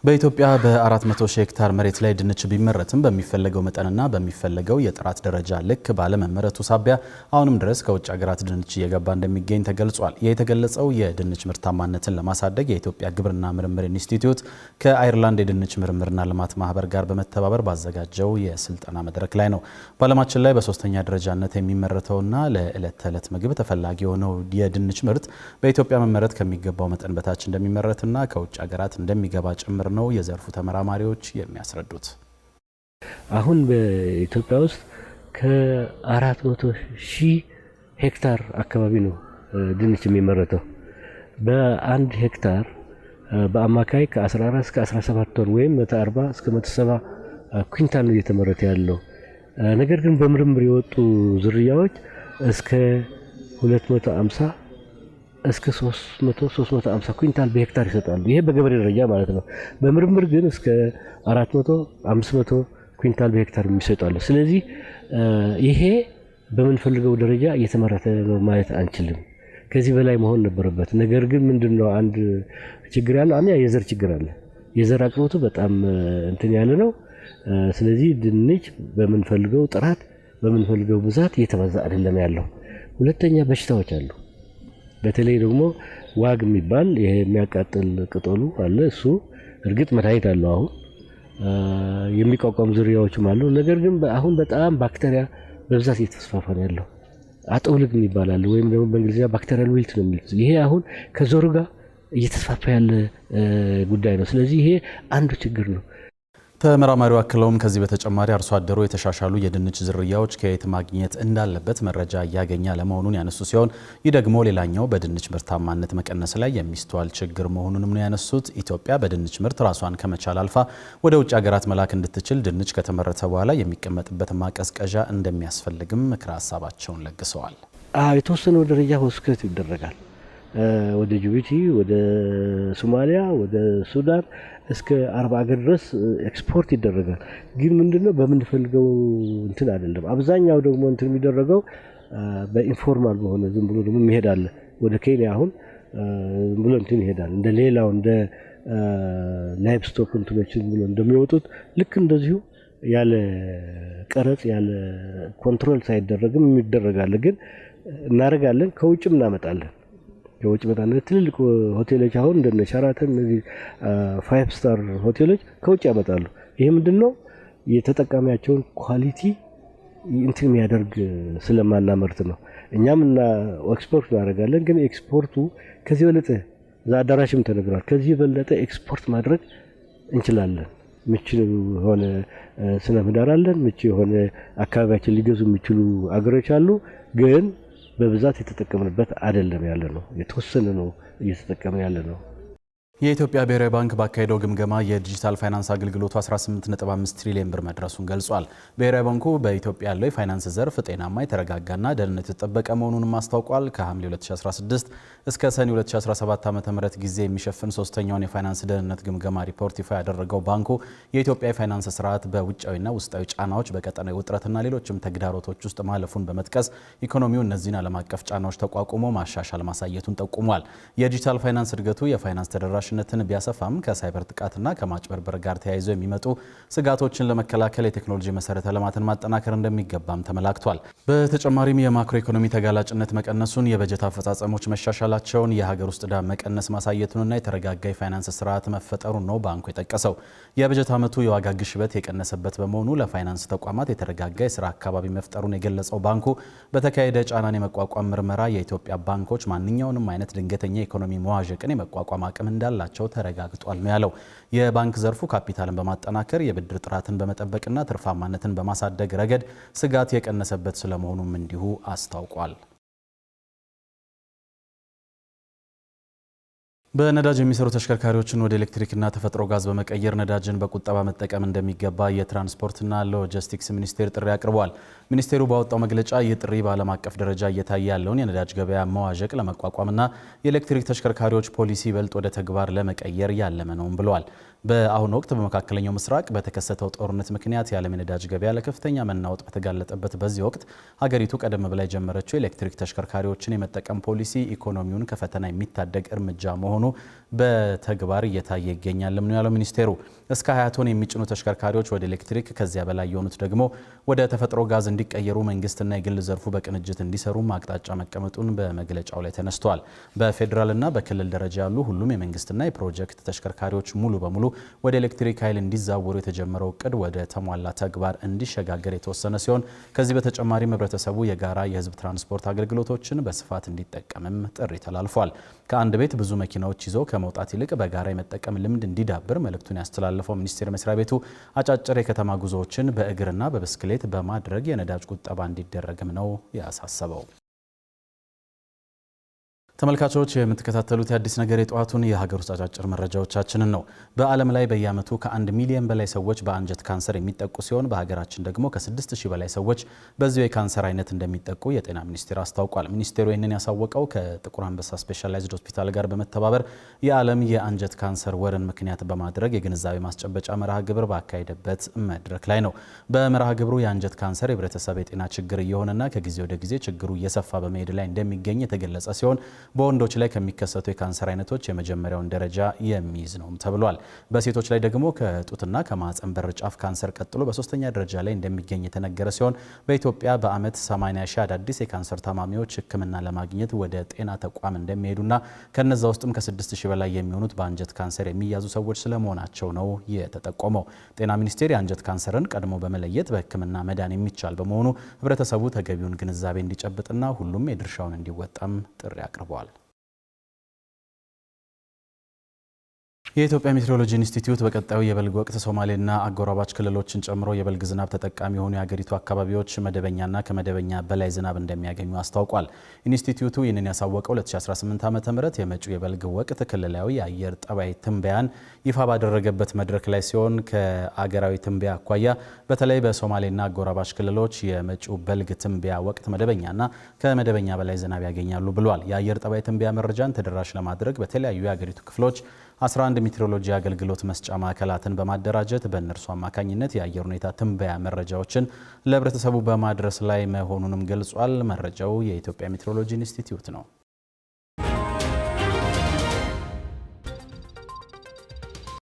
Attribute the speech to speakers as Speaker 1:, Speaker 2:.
Speaker 1: በኢትዮጵያ በ400 ሺህ ሄክታር መሬት ላይ ድንች ቢመረትም በሚፈለገው መጠንና በሚፈለገው የጥራት ደረጃ ልክ ባለመመረቱ ሳቢያ አሁንም ድረስ ከውጭ ሀገራት ድንች እየገባ እንደሚገኝ ተገልጿል። የተገለጸው የድንች ምርታማነትን ለማሳደግ የኢትዮጵያ ግብርና ምርምር ኢንስቲትዩት ከአየርላንድ የድንች ምርምርና ልማት ማህበር ጋር በመተባበር ባዘጋጀው የስልጠና መድረክ ላይ ነው። በዓለማችን ላይ በሶስተኛ ደረጃነት የሚመረተውና ለዕለት ተዕለት ምግብ ተፈላጊ የሆነው የድንች ምርት በኢትዮጵያ መመረት ከሚገባው መጠን በታች እንደሚመረትና ከውጭ ሀገራት እንደሚገባ ጭምር ነው የዘርፉ ተመራማሪዎች የሚያስረዱት።
Speaker 2: አሁን በኢትዮጵያ ውስጥ ከ400 ሺህ ሄክታር አካባቢ ነው ድንች የሚመረተው። በአንድ ሄክታር በአማካይ ከ14 እስከ 17 ቶን ወይም 140 እስከ 170 ኩንታል ነው እየተመረተ ያለው። ነገር ግን በምርምር የወጡ ዝርያዎች እስከ 250 እስከ 350 ኩንታል በሄክታር ይሰጣሉ። ይሄ በገበሬ ደረጃ ማለት ነው። በምርምር ግን እስከ 400 500 ኩንታል በሄክታር የሚሰጣሉ። ስለዚህ ይሄ በምንፈልገው ደረጃ እየተመረተ ነው ማለት አንችልም። ከዚህ በላይ መሆን ነበረበት። ነገር ግን ምንድነው አንድ ችግር ያለው አንያ የዘር ችግር አለ። የዘር አቅርቦቱ በጣም እንትን ያለ ነው። ስለዚህ ድንች በምንፈልገው ጥራት በምንፈልገው ብዛት እየተባዛ አይደለም ያለው። ሁለተኛ በሽታዎች አሉ። በተለይ ደግሞ ዋግ የሚባል ይሄ የሚያቃጥል ቅጠሉ አለ። እሱ እርግጥ መድኃኒት አለው። አሁን የሚቋቋሙ ዝርያዎችም አሉ። ነገር ግን አሁን በጣም ባክቴሪያ በብዛት እየተስፋፋ ነው ያለው። አጠውልግ የሚባል አለ ወይም ደግሞ በእንግሊዝኛ ባክቴሪያል ዊልት ነው የሚሉት። ይሄ አሁን ከዞሩ ጋር እየተስፋፋ ያለ ጉዳይ ነው። ስለዚህ ይሄ አንዱ ችግር ነው።
Speaker 1: ተመራማሪው አክለውም ከዚህ በተጨማሪ አርሶ አደሩ የተሻሻሉ የድንች ዝርያዎች ከየት ማግኘት እንዳለበት መረጃ እያገኘ ለመሆኑን ያነሱ ሲሆን ይህ ደግሞ ሌላኛው በድንች ምርታማነት መቀነስ ላይ የሚስተዋል ችግር መሆኑንም ነው ያነሱት። ኢትዮጵያ በድንች ምርት ራሷን ከመቻል አልፋ ወደ ውጭ ሀገራት መላክ እንድትችል ድንች ከተመረተ በኋላ የሚቀመጥበት ማቀዝቀዣ እንደሚያስፈልግም ምክረ ሀሳባቸውን ለግሰዋል።
Speaker 2: የተወሰነው ደረጃ ወስከት ይደረጋል። ወደ ጅቡቲ፣ ወደ ሶማሊያ፣ ወደ ሱዳን እስከ 40 ሀገር ድረስ ኤክስፖርት ይደረጋል። ግን ምንድነው በምንፈልገው እንትን አይደለም። አብዛኛው ደግሞ እንትን የሚደረገው በኢንፎርማል በሆነ ዝም ብሎ ደግሞ ይሄዳል። ወደ ኬንያ አሁን ዝም ብሎ እንትን ይሄዳል። እንደ ሌላው እንደ ላይቭ ስቶክ እንትኖች ዝም ብሎ እንደሚወጡት ልክ እንደዚሁ ያለ ቀረጽ ያለ ኮንትሮል ሳይደረግም ይደረጋል። ግን እናረጋለን፣ ከውጭም እናመጣለን። የውጭ መጣነ ትልልቅ ሆቴሎች አሁን እንደነ ሸራተን እነዚህ 5 ስታር ሆቴሎች ከውጭ ያመጣሉ። ይሄ ምንድነው የተጠቃሚያቸውን ኳሊቲ እንትን የሚያደርግ ስለማናመርት ነው። እኛም እና ኤክስፖርት እናደርጋለን። ግን ኤክስፖርቱ ከዚህ በለጠ ዛዳራሽም ተነግሯል። ከዚህ በለጠ ኤክስፖርት ማድረግ እንችላለን። ምቹ ሆነ ስነ ምህዳር አለን። ምቹ የሆነ አካባቢያችን ሊገዙ የሚችሉ አገሮች አሉ። ግን በብዛት የተጠቀምንበት አይደለም ያለ ነው። የተወሰነ ነው እየተጠቀምን ያለ ነው።
Speaker 1: የኢትዮጵያ ብሔራዊ ባንክ ባካሄደው ግምገማ የዲጂታል ፋይናንስ አገልግሎቱ 18.5 ትሪሊዮን ብር መድረሱን ገልጿል። ብሔራዊ ባንኩ በኢትዮጵያ ያለው የፋይናንስ ዘርፍ ጤናማ፣ የተረጋጋና ደህንነቱ የተጠበቀ መሆኑንም አስታውቋል። ከሐምሌ 2016 እስከ ሰኔ 2017 ዓ.ም ጊዜ የሚሸፍን ሶስተኛውን የፋይናንስ ደህንነት ግምገማ ሪፖርት ይፋ ያደረገው ባንኩ የኢትዮጵያ የፋይናንስ ስርዓት በውጫዊና ውስጣዊ ጫናዎች፣ በቀጠናዊ ውጥረትና ሌሎችም ተግዳሮቶች ውስጥ ማለፉን በመጥቀስ ኢኮኖሚው እነዚህን ዓለም አቀፍ ጫናዎች ተቋቁሞ ማሻሻል ማሳየቱን ጠቁሟል። የዲጂታል ፋይናንስ እድገቱ የፋይናንስ ተደራሽ ነትን ቢያሰፋም ከሳይበር ጥቃትና ከማጭበርበር ጋር ተያይዘው የሚመጡ ስጋቶችን ለመከላከል የቴክኖሎጂ መሰረተ ልማትን ማጠናከር እንደሚገባም ተመላክቷል። በተጨማሪም የማክሮ ኢኮኖሚ ተጋላጭነት መቀነሱን፣ የበጀት አፈጻጸሞች መሻሻላቸውን፣ የሀገር ውስጥ ዕዳ መቀነስ ማሳየቱንና የተረጋጋ የፋይናንስ ስርዓት መፈጠሩን ነው ባንኩ የጠቀሰው። የበጀት ዓመቱ የዋጋ ግሽበት የቀነሰበት በመሆኑ ለፋይናንስ ተቋማት የተረጋጋ የስራ አካባቢ መፍጠሩን የገለጸው ባንኩ በተካሄደ ጫናን የመቋቋም ምርመራ የኢትዮጵያ ባንኮች ማንኛውንም አይነት ድንገተኛ ኢኮኖሚ መዋዠቅን የመቋቋም አቅም እንዳለ ቸው ተረጋግጧል ነው ያለው። የባንክ ዘርፉ ካፒታልን በማጠናከር የብድር ጥራትን በመጠበቅና ትርፋማነትን በማሳደግ ረገድ ስጋት የቀነሰበት ስለመሆኑም እንዲሁ አስታውቋል። በነዳጅ የሚሰሩ ተሽከርካሪዎችን ወደ ኤሌክትሪክና ተፈጥሮ ጋዝ በመቀየር ነዳጅን በቁጠባ መጠቀም እንደሚገባ የትራንስፖርትና ሎጂስቲክስ ሚኒስቴር ጥሪ አቅርቧል። ሚኒስቴሩ ባወጣው መግለጫ ይህ ጥሪ በዓለም አቀፍ ደረጃ እየታየ ያለውን የነዳጅ ገበያ መዋዠቅ ለመቋቋምና የኤሌክትሪክ ተሽከርካሪዎች ፖሊሲ ይበልጥ ወደ ተግባር ለመቀየር ያለመ ነውም ብለዋል። በአሁኑ ወቅት በመካከለኛው ምስራቅ በተከሰተው ጦርነት ምክንያት የዓለም የነዳጅ ገበያ ለከፍተኛ መናወጥ በተጋለጠበት በዚህ ወቅት ሀገሪቱ ቀደም ብላ የጀመረችው ኤሌክትሪክ ተሽከርካሪዎችን የመጠቀም ፖሊሲ ኢኮኖሚውን ከፈተና የሚታደግ እርምጃ መሆኑን መሆኑ በተግባር እየታየ ይገኛልም ነው ያለው ሚኒስቴሩ። እስከ 20 ቶን የሚጭኑ ተሽከርካሪዎች ወደ ኤሌክትሪክ ከዚያ በላይ የሆኑት ደግሞ ወደ ተፈጥሮ ጋዝ እንዲቀየሩ መንግስትና የግል ዘርፉ በቅንጅት እንዲሰሩ አቅጣጫ መቀመጡን በመግለጫው ላይ ተነስቷል። በፌዴራልና በክልል ደረጃ ያሉ ሁሉም የመንግስትና የፕሮጀክት ተሽከርካሪዎች ሙሉ በሙሉ ወደ ኤሌክትሪክ ኃይል እንዲዛወሩ የተጀመረው እቅድ ወደ ተሟላ ተግባር እንዲሸጋገር የተወሰነ ሲሆን ከዚህ በተጨማሪም ህብረተሰቡ የጋራ የህዝብ ትራንስፖርት አገልግሎቶችን በስፋት እንዲጠቀምም ጥሪ ተላልፏል። ከአንድ ቤት ብዙ መኪናዎች ይዞ ከመውጣት ይልቅ በጋራ የመጠቀም ልምድ እንዲዳብር መልእክቱን ያስተላለፈው ሚኒስቴር መስሪያ ቤቱ አጫጭር የከተማ ጉዞዎችን በእግርና በብስክሌት በማድረግ የነዳጅ ቁጠባ እንዲደረግም ነው ያሳሰበው። ተመልካቾች የምትከታተሉት የአዲስ ነገር የጠዋቱን የሀገር ውስጥ አጫጭር መረጃዎቻችንን ነው። በዓለም ላይ በየዓመቱ ከ1 ሚሊዮን በላይ ሰዎች በአንጀት ካንሰር የሚጠቁ ሲሆን በሀገራችን ደግሞ ከ6000 በላይ ሰዎች በዚሁ የካንሰር አይነት እንደሚጠቁ የጤና ሚኒስቴር አስታውቋል። ሚኒስቴሩ ይህንን ያሳወቀው ከጥቁር አንበሳ ስፔሻላይዝድ ሆስፒታል ጋር በመተባበር የዓለም የአንጀት ካንሰር ወርን ምክንያት በማድረግ የግንዛቤ ማስጨበጫ መርሃ ግብር ባካሄደበት መድረክ ላይ ነው። በመርሃ ግብሩ የአንጀት ካንሰር የህብረተሰብ የጤና ችግር እየሆነና ከጊዜ ወደ ጊዜ ችግሩ እየሰፋ በመሄድ ላይ እንደሚገኝ የተገለጸ ሲሆን በወንዶች ላይ ከሚከሰቱ የካንሰር አይነቶች የመጀመሪያውን ደረጃ የሚይዝ ነው ተብሏል። በሴቶች ላይ ደግሞ ከጡትና ከማህፀን በር ጫፍ ካንሰር ቀጥሎ በሶስተኛ ደረጃ ላይ እንደሚገኝ የተነገረ ሲሆን በኢትዮጵያ በዓመት 80 ሺህ አዳዲስ የካንሰር ታማሚዎች ሕክምና ለማግኘት ወደ ጤና ተቋም እንደሚሄዱና ከነዛ ውስጥም ከ6000 በላይ የሚሆኑት በአንጀት ካንሰር የሚያዙ ሰዎች ስለመሆናቸው ነው የተጠቆመው። ጤና ሚኒስቴር የአንጀት ካንሰርን ቀድሞ በመለየት በሕክምና መዳን የሚቻል በመሆኑ ህብረተሰቡ ተገቢውን ግንዛቤ እንዲጨብጥና ሁሉም የድርሻውን እንዲወጣም ጥሪ አቅርበዋል። የኢትዮጵያ ሜትሮሎጂ ኢንስቲትዩት በቀጣዩ የበልግ ወቅት ሶማሌና አጎራባች ክልሎችን ጨምሮ የበልግ ዝናብ ተጠቃሚ የሆኑ የሀገሪቱ አካባቢዎች መደበኛና ከመደበኛ በላይ ዝናብ እንደሚያገኙ አስታውቋል። ኢንስቲትዩቱ ይህንን ያሳወቀው 2018 ዓ.ም የመጪው የበልግ ወቅት ክልላዊ የአየር ጠባይ ትንበያን ይፋ ባደረገበት መድረክ ላይ ሲሆን ከአገራዊ ትንበያ አኳያ በተለይ በሶማሌና አጎራባች ክልሎች የመጪው በልግ ትንበያ ወቅት መደበኛና ከመደበኛ በላይ ዝናብ ያገኛሉ ብሏል። የአየር ጠባይ ትንበያ መረጃን ተደራሽ ለማድረግ በተለያዩ የሀገሪቱ ክፍሎች 11 ሜትሮሎጂ አገልግሎት መስጫ ማዕከላትን በማደራጀት በእነርሱ አማካኝነት የአየር ሁኔታ ትንበያ መረጃዎችን ለህብረተሰቡ በማድረስ ላይ መሆኑንም ገልጿል። መረጃው የኢትዮጵያ ሜትሮሎጂ ኢንስቲትዩት ነው።